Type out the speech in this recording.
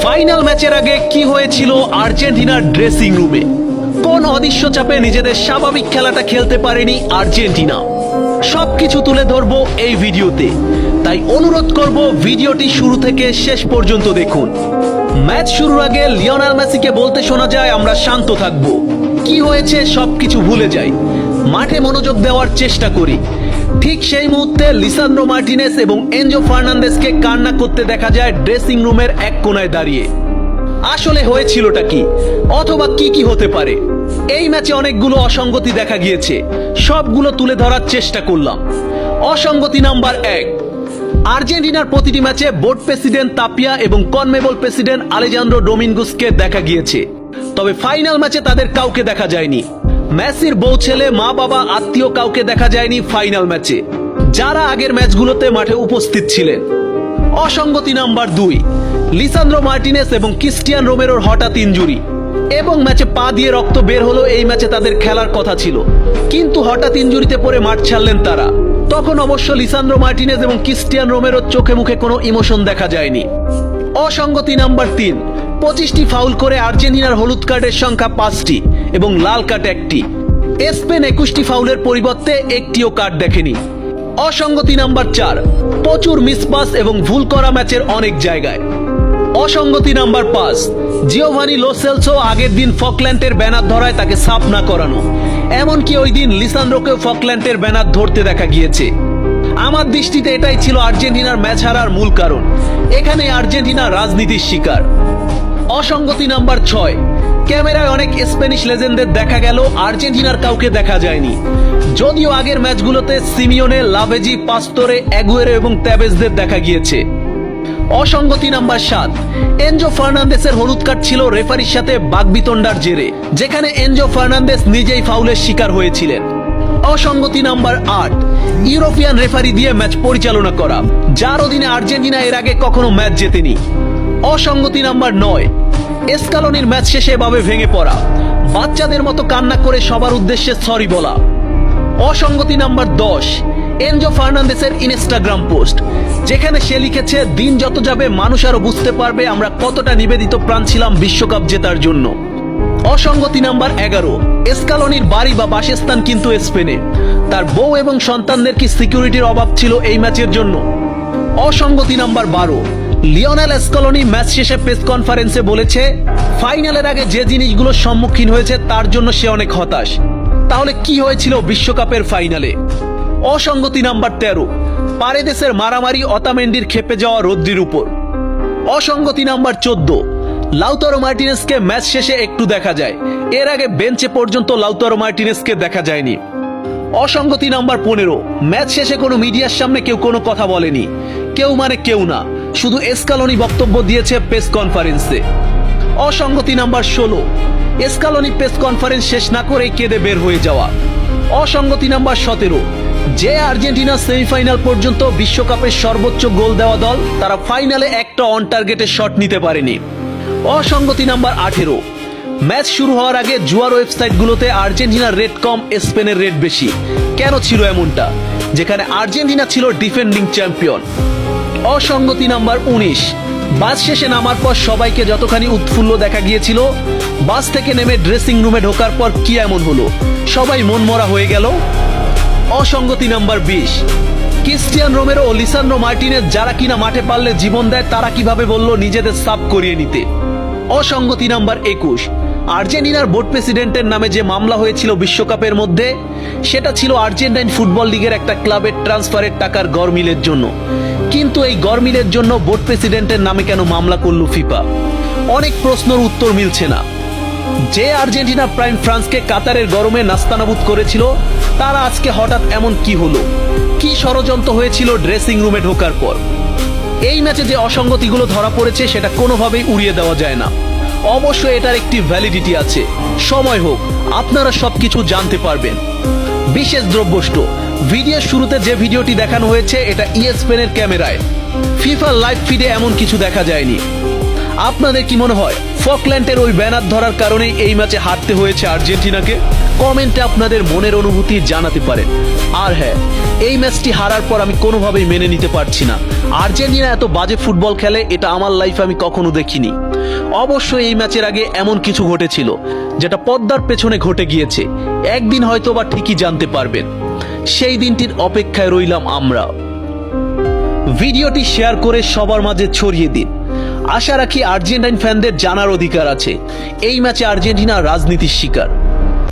Final ম্যাচের আগে কি হয়েছিল আর্জেন্টিনার ড্রেসিং রুমে? কোন অদৃশ্য চাপে নিজেদের স্বাভাবিক খেলাটা খেলতে পারেনি আর্জেন্টিনা? সবকিছু তুলে ধরবো এই ভিডিওতে, তাই অনুরোধ করব ভিডিওটি শুরু থেকে শেষ পর্যন্ত দেখুন। ম্যাচ শুরুর আগে লিওনেল মেসিকে বলতে শোনা যায়, আমরা শান্ত থাকব, কি হয়েছে সবকিছু ভুলে যাই, মাঠে মনোযোগ দেওয়ার চেষ্টা করি। ঠিক সেই মুহূর্তে লিসান্দ্রো মার্টিনেজ এবং এনজো ফার্নান্দেজকে কান্না করতে দেখা যায় ড্রেসিং রুমের এক কোনায় দাঁড়িয়ে। আসলে হয়েছিলটা কি, অথবা কি কি হতে পারে? এই ম্যাচে অনেকগুলো অসঙ্গতি দেখা গিয়েছে, সবগুলো তুলে ধরার চেষ্টা করলাম। অসঙ্গতি নাম্বার 1, আর্জেন্টিনার প্রতিটি ম্যাচে বোর্ড প্রেসিডেন্ট তাপিয়া এবং কনমেবল প্রেসিডেন্ট আলেজান্দ্রো ডোমিঙ্গুসকে দেখা গিয়েছে, তবে ফাইনাল ম্যাচে তাদের কাউকে দেখা যায়নি। মেসির বউ, ছেলে, মা, বাবা, আত্মীয় কাউকে দেখা যায়নি ফাইনাল ম্যাচে, যারা আগের ম্যাচগুলোতে মাঠে উপস্থিত ছিলেন। অসঙ্গতি নাম্বার 2, লিসান্দ্রো মার্টিনেজ এবং ক্রিস্টিয়ান রোমেরোর হঠাৎ ইনজুরি এবং ম্যাচে পা দিয়ে রক্ত বের হলো। এই ম্যাচে তাদের খেলার কথা ছিল, কিন্তু হঠাৎ ইনজুরিতে পড়ে মাঠ ছাড়লেন তারা। তখন অবশ্য লিসান্দ্রো মার্টিনেজ এবং ক্রিস্টিয়ান রোমেরোর চোখে মুখে কোনো ইমোশন দেখা যায়নি। অসঙ্গতি নাম্বার 3, 25টি ফাউল করে আর্জেন্টিনার হলুদ কার্ডের সংখ্যা 5টি এবং লাল কার্ড 1টি। স্পেন 21টি ফাউলের পরিবর্তে একটিও কার্ড দেখেনি। অসঙ্গতি নাম্বার 4, প্রচুর মিসপাস এবং ভুল করা ম্যাচের অনেক জায়গায়। অসঙ্গতি নাম্বার 5, জিওভানি লো সেলসো আগের দিন ফকল্যান্ডের ব্যানার ধরায় তাকে সাফ না করানো, এমনকি ওই দিন লিসান্দ্রোকেও ফকল্যান্ডের ব্যানার ধরতে দেখা গিয়েছে। আমার দৃষ্টিতে এটাই ছিল আর্জেন্টিনার ম্যাচ হারার মূল কারণ। এখানে আর্জেন্টিনা রাজনীতির শিকার। অসঙ্গতি নাম্বার 6, ক্যামেরায় অনেক স্প্যানিশ লেজেন্ডদের দেখা গেল, আর্জেন্টিনার কাউকে দেখা যায়নি। যদিও আগের ম্যাচগুলোতে সিমিওনে, লাভেজি, পাস্তোরে, অ্যাগুয়েরো এবং তেভেজদের দেখা গিয়েছে। অসঙ্গতি নাম্বার 7, এনজো ফার্নান্দেজের হলুদ কার্ড ছিল রেফারির সাথে বাকবিতণ্ডার জেরে, যেখানে এনজো ফার্নান্দেজ নিজেই ফাউলের শিকার হয়েছিলেন। অসঙ্গতি নাম্বার 8, ইউরোপিয়ান রেফারি দিয়ে ম্যাচ পরিচালনা করা, যার অধীনে আর্জেন্টিনা এর আগে কখনো ম্যাচ জেতেনি। অসঙ্গতি নাম্বার 9, স্কালোনির ম্যাচ শেষে এভাবে ভেঙে পড়া, বাচ্চাদের মতো কান্না করে সবার উদ্দেশ্যে সরি বলা। অসঙ্গতি নাম্বার 10, এনজো ফার্নান্দেজের ইনস্টাগ্রাম পোস্ট, যেখানে সে লিখেছে, দিন যত যাবে মানুষ আরো বুঝতে পারবে আমরা কতটা নিবেদিত প্রাণ ছিলাম বিশ্বকাপ জেতার জন্য। অসঙ্গতি নাম্বার 11, স্কালোনির বাড়ি বা বাসস্থান কিন্তু স্পেনে, তার বউ এবং সন্তানদের কি সিকিউরিটির অভাব ছিল এই ম্যাচের জন্য? অসঙ্গতি নাম্বার 12, লিওনেল স্কালোনি ম্যাচ শেষে প্রেস কনফারেন্সে বলেছে, ফাইনালের আগে যে জিনিসগুলোর সম্মুখীন হয়েছে তার জন্য সে অনেক হতাশ। তাহলে কি হয়েছিল বিশ্বকাপের ফাইনালে? অসঙ্গতি নাম্বার 13, পারেদেসের মারামারি অতামেন্ডির খেপে যাওয়া রদ্রির উপর। অসঙ্গতি নাম্বার 14, লাউতারো মার্টিনেজকে ম্যাচ শেষে একটু দেখা যায়, এর আগে বেঞ্চে পর্যন্ত লাউতারো মার্টিনেজকে দেখা যায়নি। অসঙ্গতি নাম্বার 15, ম্যাচ শেষে কোনো মিডিয়ার সামনে কেউ কোনো কথা বলেনি, কেউ মানে কেউ না, শুধু স্কালোনি বক্তব্য দিয়েছে প্রেস কনফারেন্সে। অসঙ্গতি নাম্বার 16, স্কালোনি প্রেস কনফারেন্স শেষ না করেই কেঁদে বের হয়ে যাওয়া। অসঙ্গতি নাম্বার 17, যে আর্জেন্টিনা সেমিফাইনাল পর্যন্ত বিশ্বকাপের সর্বোচ্চ গোল দেওয়া দল, তারা ফাইনালে একটা অন টার্গেটের শট নিতে পারেনি। অসঙ্গতি নাম্বার 18, ম্যাচ শুরু হওয়ার আগে জুয়ার ওয়েবসাইটগুলোতে আর্জেন্টিনার রেট কম, স্পেনের রেট বেশি। কেন ছিল এমনটা, যেখানে আর্জেন্টিনা ছিল ডিফেন্ডিং চ্যাম্পিয়ন? অসঙ্গতি নাম্বার 19, বাস শেষে নামার পর সবাইকে যতখানি উৎফুল্ল দেখা গিয়েছিল, বাস থেকে নেমে ড্রেসিং রুমে ঢোকার পর কি এমন হলো, সবাই মনমরা হয়ে গেল? অসঙ্গতি নাম্বার 20, ক্রিস্টিয়ান রোমেরো ও লিসান্দ্রো মার্টিনেজ, যারা কিনা মাঠে পারলে জীবন দেয়, তারা কিভাবে বলল নিজেদের সাফ করিয়ে নিতে? অসঙ্গতি নাম্বার 21, আর্জেন্টিনার বোর্ড প্রেসিডেন্টের নামে যে মামলা হয়েছিল বিশ্বকাপের মধ্যে, সেটা ছিল আর্জেন্টাইন ফুটবল লিগের একটা ক্লাবের ট্রান্সফারের টাকার গরমিলের জন্য। কিন্তু এই গরমিলের জন্য বোর্ড প্রেসিডেন্টের নামে কেন মামলা করল ফিফা? অনেক প্রশ্নের উত্তর মিলছে না। যে আর্জেন্টিনা প্রাইম ফ্রান্সকে কাতারের গরমে নাস্তানাবুদ করেছিল, তারা আজকে হঠাৎ এমন কি হলো? কি ষড়যন্ত্র হয়েছিল ড্রেসিং রুমে ঢোকার পর? এই ম্যাচে যে অসঙ্গতিগুলো ধরা পড়েছে সেটা কোনোভাবেই উড়িয়ে দেওয়া যায় না। অবশ্যই এটার একটি ভ্যালিডিটি আছে, সময় হোক আপনারা সবকিছু জানতে পারবেন। বিশেষ দ্রব্যষ্ট, ভিডিওর শুরুতে যে ভিডিওটি দেখানো হয়েছে এটা ইএসপিএনের ক্যামেরায়, ফিফা লাইভ ফিডে এমন কিছু দেখা যায়নি। আপনাদের কি মনে হয় ফকল্যান্ডের ওই ব্যানার ধরার কারণেই এই ম্যাচে হারতে হয়েছে আর্জেন্টিনাকে? কমেন্টে আপনাদের মনের অনুভূতি জানাতে পারেন। আর হ্যাঁ, এই ম্যাচটি হারার পর আমি কোনোভাবেই মেনে নিতে পারছি না আর্জেন্টিনা এত বাজে ফুটবল খেলে, এটা আমার লাইফে আমি কখনো দেখিনি। অবশ্যই এই ম্যাচের আগে এমন কিছু ঘটেছিল যেটা পর্দার পেছনে ঘটে গিয়েছে। একদিন হয়তো বা ঠিকই জানতে পারবেন। সেই দিনটির অপেক্ষায় রইলাম আমরা। ভিডিওটি শেয়ার করে সবার মাঝে ছড়িয়ে দিন। আশা রাখি আর্জেন্টাইন ফ্যানদের জানার অধিকার আছে এই ম্যাচে আর্জেন্টিনা রাজনীতির শিকার।